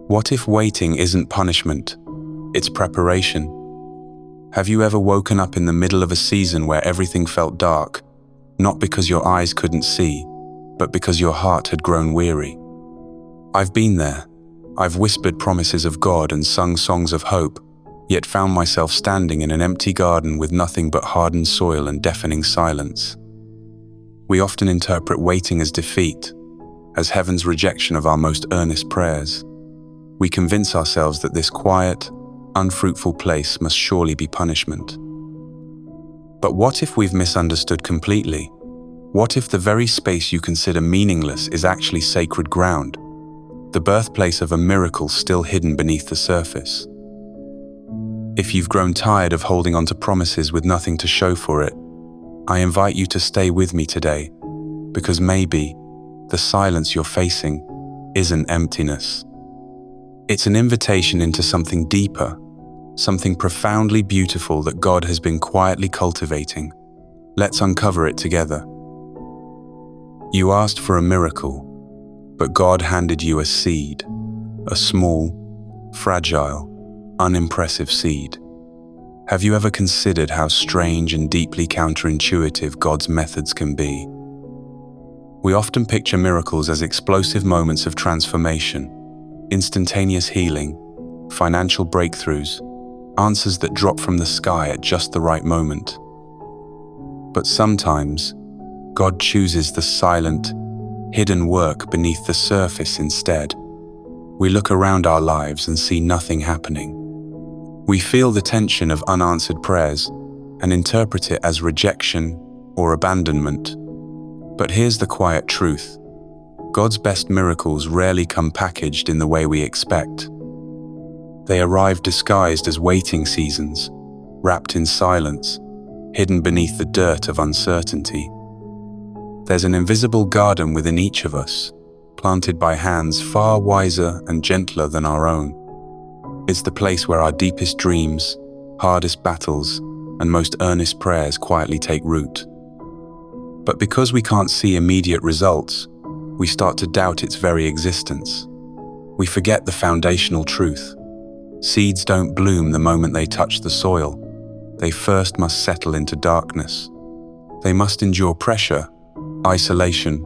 What if waiting isn't punishment? It's preparation. Have you ever woken up in the middle of a season where everything felt dark, not because your eyes couldn't see, but because your heart had grown weary? I've been there. I've whispered promises of God and sung songs of hope, yet found myself standing in an empty garden with nothing but hardened soil and deafening silence. We often interpret waiting as defeat, as heaven's rejection of our most earnest prayers. We convince ourselves that this quiet, unfruitful place must surely be punishment. But what if we've misunderstood completely? What if the very space you consider meaningless is actually sacred ground, the birthplace of a miracle still hidden beneath the surface? If you've grown tired of holding on to promises with nothing to show for it, I invite you to stay with me today, because maybe the silence you're facing isn't emptiness. It's an invitation into something deeper, something profoundly beautiful that God has been quietly cultivating. Let's uncover it together. You asked for a miracle, but God handed you a seed, a small, fragile, unimpressive seed. Have you ever considered how strange and deeply counterintuitive God's methods can be? We often picture miracles as explosive moments of transformation, instantaneous healing, financial breakthroughs, answers that drop from the sky at just the right moment. But sometimes, God chooses the silent, hidden work beneath the surface instead. We look around our lives and see nothing happening. We feel the tension of unanswered prayers and interpret it as rejection or abandonment. But here's the quiet truth. God's best miracles rarely come packaged in the way we expect. They arrive disguised as waiting seasons, wrapped in silence, hidden beneath the dirt of uncertainty. There's an invisible garden within each of us, planted by hands far wiser and gentler than our own. It's the place where our deepest dreams, hardest battles, and most earnest prayers quietly take root. But because we can't see immediate results, we start to doubt its very existence. We forget the foundational truth. Seeds don't bloom the moment they touch the soil. They first must settle into darkness. They must endure pressure, isolation,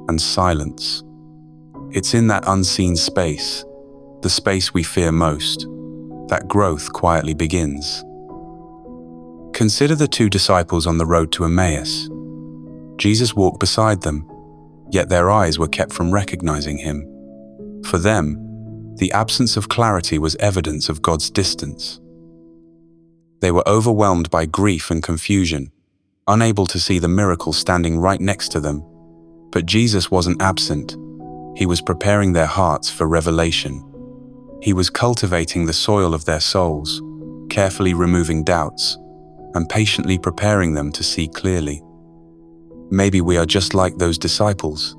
and silence. It's in that unseen space, the space we fear most, that growth quietly begins. Consider the two disciples on the road to Emmaus. Jesus walked beside them, yet their eyes were kept from recognizing him. For them, the absence of clarity was evidence of God's distance. They were overwhelmed by grief and confusion, unable to see the miracle standing right next to them. But Jesus wasn't absent. He was preparing their hearts for revelation. He was cultivating the soil of their souls, carefully removing doubts, and patiently preparing them to see clearly. Maybe we are just like those disciples,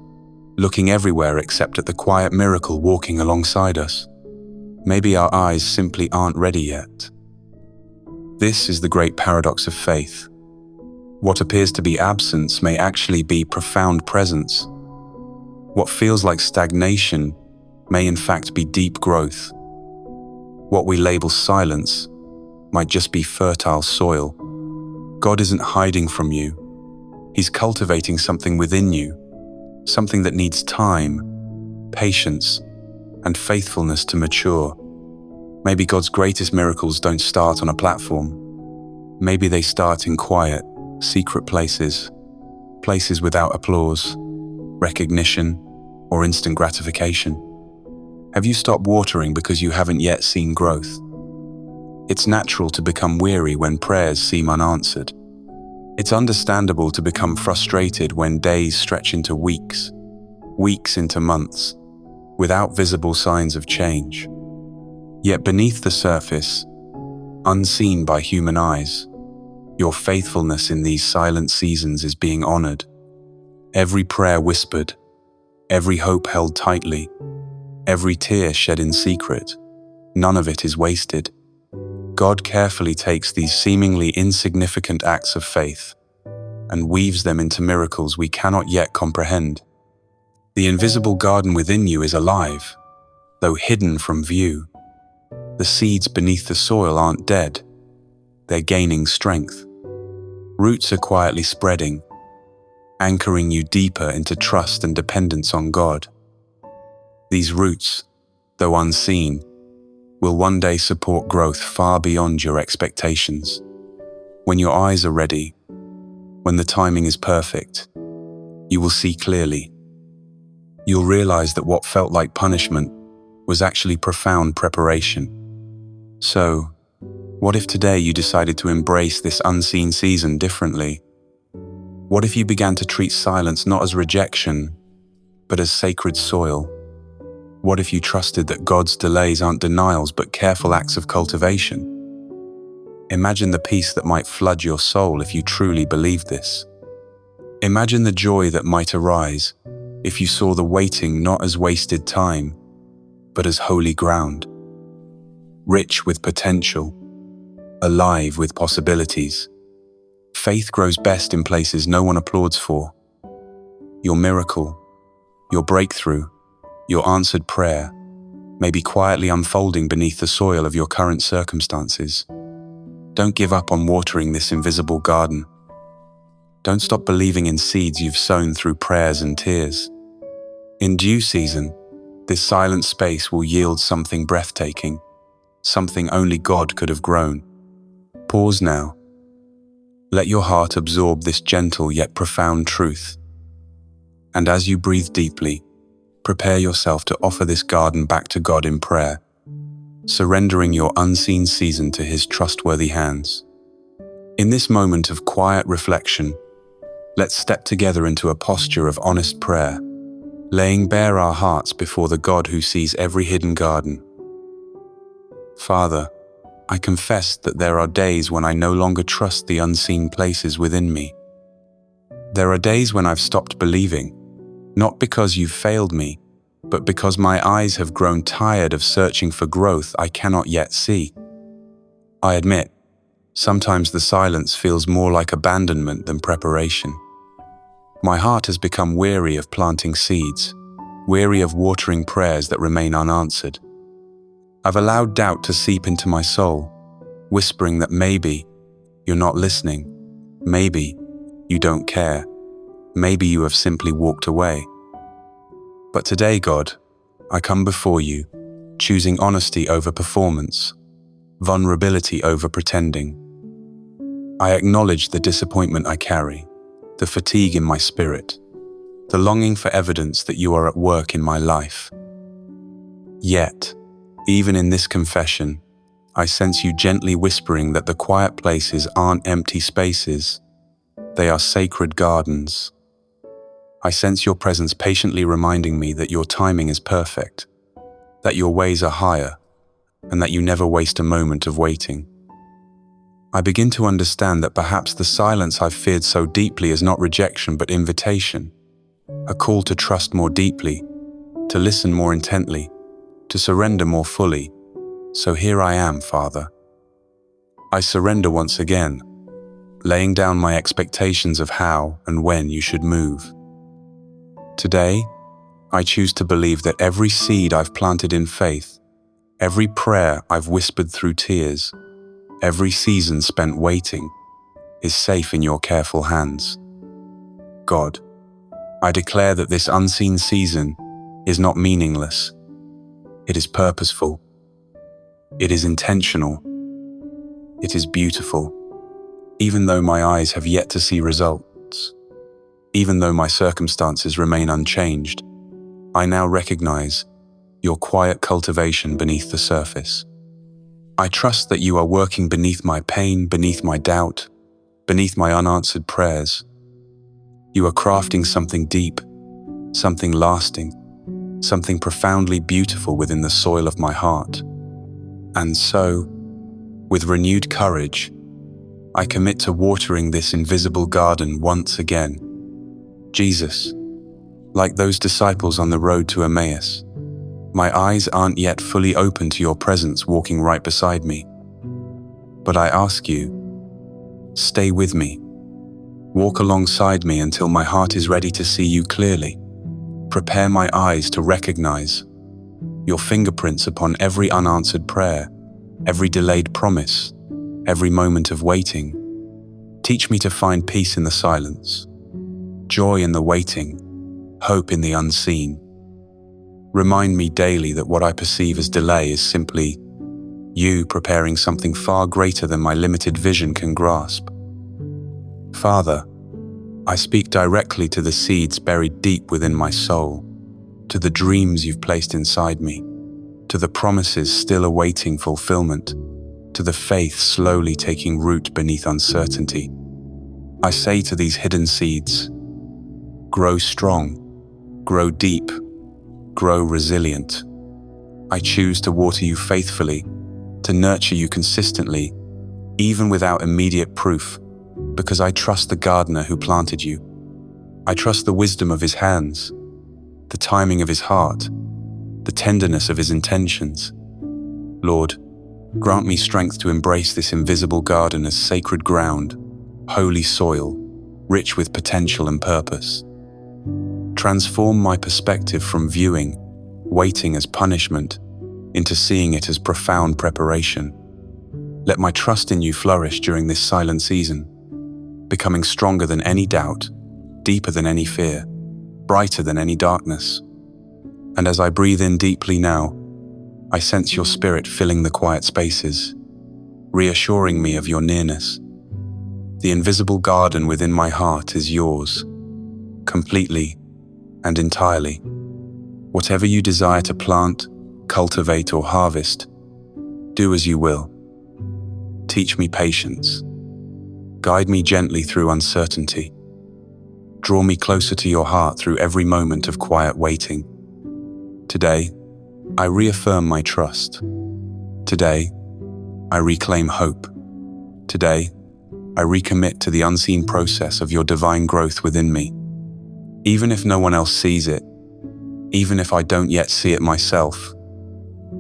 looking everywhere except at the quiet miracle walking alongside us. Maybe our eyes simply aren't ready yet. This is the great paradox of faith. What appears to be absence may actually be profound presence. What feels like stagnation may in fact be deep growth. What we label silence might just be fertile soil. God isn't hiding from you. He's cultivating something within you, something that needs time, patience, and faithfulness to mature. Maybe God's greatest miracles don't start on a platform. Maybe they start in quiet, secret places, places without applause, recognition, or instant gratification. Have you stopped watering because you haven't yet seen growth? It's natural to become weary when prayers seem unanswered. It's understandable to become frustrated when days stretch into weeks, weeks into months, without visible signs of change. Yet beneath the surface, unseen by human eyes, your faithfulness in these silent seasons is being honored. Every prayer whispered, every hope held tightly, every tear shed in secret, none of it is wasted. God carefully takes these seemingly insignificant acts of faith and weaves them into miracles we cannot yet comprehend. The invisible garden within you is alive. though hidden from view. The seeds beneath the soil aren't dead. They're gaining strength. Roots are quietly spreading, anchoring you deeper into trust and dependence on God. These roots, though unseen, will one day support growth far beyond your expectations. When your eyes are ready, when the timing is perfect, you will see clearly. You'll realize that what felt like punishment was actually profound preparation. So, what if today you decided to embrace this unseen season differently? What if you began to treat silence not as rejection, but as sacred soil? What if you trusted that God's delays aren't denials but careful acts of cultivation? Imagine the peace that might flood your soul if you truly believed this. Imagine the joy that might arise if you saw the waiting not as wasted time, but as holy ground, rich with potential, alive with possibilities. Faith grows best in places no one applauds for. Your miracle, your breakthrough, your answered prayer may be quietly unfolding beneath the soil of your current circumstances. Don't give up on watering this invisible garden. Don't stop believing in seeds you've sown through prayers and tears. In due season, this silent space will yield something breathtaking, something only God could have grown. Pause now. Let your heart absorb this gentle yet profound truth. And as you breathe deeply, prepare yourself to offer this garden back to God in prayer, surrendering your unseen season to His trustworthy hands. In this moment of quiet reflection, let's step together into a posture of honest prayer, laying bare our hearts before the God who sees every hidden garden. Father, I confess that there are days when I no longer trust the unseen places within me. There are days when I've stopped believing, not because you've failed me, but because my eyes have grown tired of searching for growth I cannot yet see. I admit, sometimes the silence feels more like abandonment than preparation. My heart has become weary of planting seeds, weary of watering prayers that remain unanswered. I've allowed doubt to seep into my soul, whispering that maybe you're not listening, maybe you don't care, maybe you have simply walked away. But today, God, I come before you, choosing honesty over performance, vulnerability over pretending. I acknowledge the disappointment I carry, the fatigue in my spirit, the longing for evidence that you are at work in my life. Yet, even in this confession, I sense you gently whispering that the quiet places aren't empty spaces, they are sacred gardens. I sense your presence patiently reminding me that your timing is perfect, that your ways are higher, and that you never waste a moment of waiting. I begin to understand that perhaps the silence I've feared so deeply is not rejection but invitation, a call to trust more deeply, to listen more intently, to surrender more fully. So here I am, Father. I surrender once again, laying down my expectations of how and when you should move. Today, I choose to believe that every seed I've planted in faith, every prayer I've whispered through tears, every season spent waiting, is safe in your careful hands. God, I declare that this unseen season is not meaningless. It is purposeful. It is intentional. It is beautiful. Even though my eyes have yet to see results, even though my circumstances remain unchanged, I now recognize your quiet cultivation beneath the surface. I trust that you are working beneath my pain, beneath my doubt, beneath my unanswered prayers. You are crafting something deep, something lasting, something profoundly beautiful within the soil of my heart. And so, with renewed courage, I commit to watering this invisible garden once again. Jesus, like those disciples on the road to Emmaus, my eyes aren't yet fully open to your presence walking right beside me. But I ask you, stay with me. Walk alongside me until my heart is ready to see you clearly. Prepare my eyes to recognize your fingerprints upon every unanswered prayer, every delayed promise, every moment of waiting. Teach me to find peace in the silence, joy in the waiting, hope in the unseen. Remind me daily that what I perceive as delay is simply you preparing something far greater than my limited vision can grasp. Father, I speak directly to the seeds buried deep within my soul, to the dreams you've placed inside me, to the promises still awaiting fulfillment, to the faith slowly taking root beneath uncertainty. I say to these hidden seeds, grow strong, grow deep, grow resilient. I choose to water you faithfully, to nurture you consistently, even without immediate proof, because I trust the gardener who planted you. I trust the wisdom of his hands, the timing of his heart, the tenderness of his intentions. Lord, grant me strength to embrace this invisible garden as sacred ground, holy soil, rich with potential and purpose. Transform my perspective from viewing waiting as punishment into seeing it as profound preparation. Let my trust in you flourish during this silent season, becoming stronger than any doubt, deeper than any fear, brighter than any darkness. And as I breathe in deeply now, I sense your spirit filling the quiet spaces, reassuring me of your nearness. The invisible garden within my heart is yours, completely and entirely. Whatever you desire to plant, cultivate, or harvest, do as you will. Teach me patience. Guide me gently through uncertainty. Draw me closer to your heart through every moment of quiet waiting. Today, I reaffirm my trust. Today, I reclaim hope. Today, I recommit to the unseen process of your divine growth within me. Even if no one else sees it, even if I don't yet see it myself,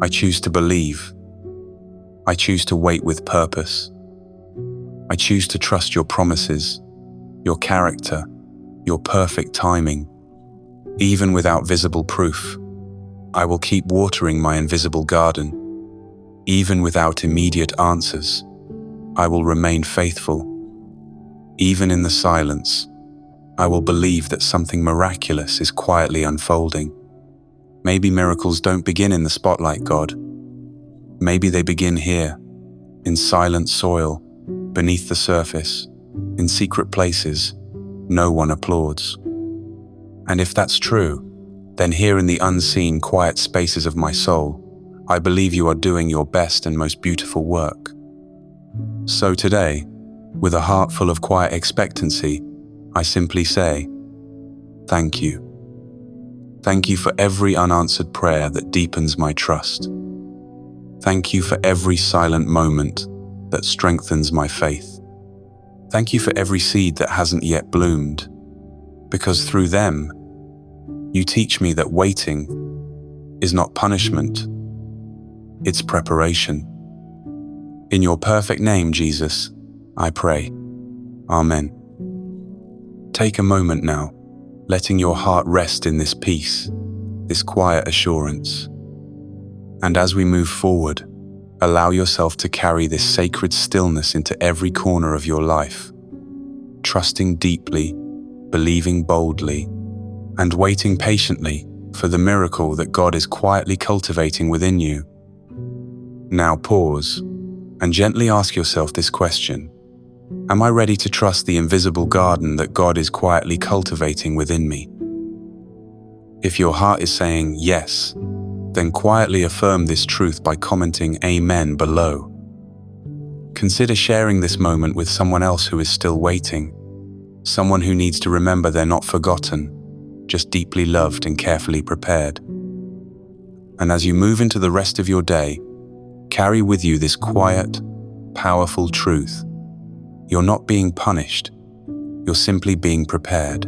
I choose to believe. I choose to wait with purpose. I choose to trust your promises, your character, your perfect timing. Even without visible proof, I will keep watering my invisible garden. Even without immediate answers, I will remain faithful. Even in the silence, I will believe that something miraculous is quietly unfolding. Maybe miracles don't begin in the spotlight, God. Maybe they begin here, in silent soil, beneath the surface, in secret places no one applauds. And if that's true, then here in the unseen, quiet spaces of my soul, I believe you are doing your best and most beautiful work. So today, with a heart full of quiet expectancy, I simply say, thank you. Thank you for every unanswered prayer that deepens my trust. Thank you for every silent moment that strengthens my faith. Thank you for every seed that hasn't yet bloomed, because through them, you teach me that waiting is not punishment, it's preparation. In your perfect name, Jesus, I pray. Amen. Take a moment now, letting your heart rest in this peace, this quiet assurance. And as we move forward, allow yourself to carry this sacred stillness into every corner of your life, trusting deeply, believing boldly, and waiting patiently for the miracle that God is quietly cultivating within you. Now pause and gently ask yourself this question: am I ready to trust the invisible garden that God is quietly cultivating within me? If your heart is saying yes, then quietly affirm this truth by commenting Amen below. Consider sharing this moment with someone else who is still waiting, someone who needs to remember they're not forgotten, just deeply loved and carefully prepared. And as you move into the rest of your day, carry with you this quiet, powerful truth. You're not being punished, you're simply being prepared.